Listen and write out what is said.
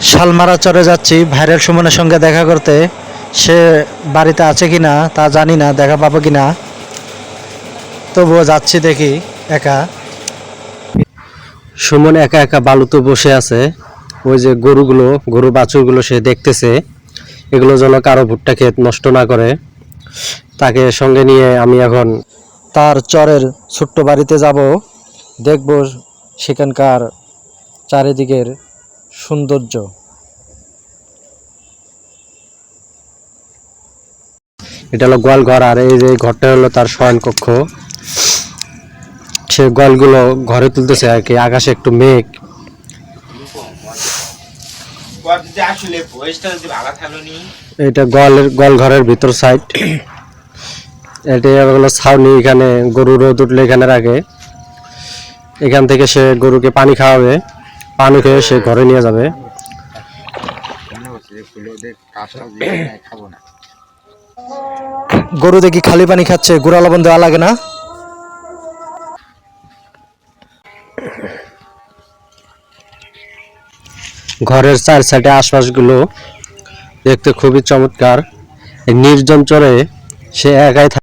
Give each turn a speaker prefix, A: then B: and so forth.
A: শালমারা চরে যাচ্ছি ভাইরাল সুমনের সঙ্গে দেখা করতে। সে বাড়িতে আছে কিনা তা জানি না, দেখা পাবো কিনা, তবুও যাচ্ছি দেখি একা। সুমন একা একা বালুতে বসে আছে। ওই যে গরু বাছুরগুলো সে দেখতেছে, এগুলো যেন কারো ভুট্টা ক্ষেত নষ্ট না করে। তাকে সঙ্গে নিয়ে আমি এখন তার চরের ছোট্ট বাড়িতে যাব, দেখব সেখানকার চারিদিকের সৌন্দর্য। এটা হলো গোয়াল ঘর, আর এই যে ঘরটা হলো তার শয়ন কক্ষ। সে গোয়ালগুলো ঘরে তুলতেছে আর কি। আকাশে একটু মেঘ। এটা গোয়াল ঘরের ভিতর সাইড। এটা হলো ছাউনি, এখানে গরু রোদ উঠলে এখানে রাখে। এখান থেকে সে গরুকে পানি খাওয়াবে, পানি খেয়ে সে ঘরে নিয়ে যাবে। গরু দেখি খালি পানি খাচ্ছে, গুড়া লবণ দেওয়া লাগে না। ঘরের চার সাইডে আশপাশগুলো দেখতে খুবই চমৎকার। নির্জন চরে সে একাই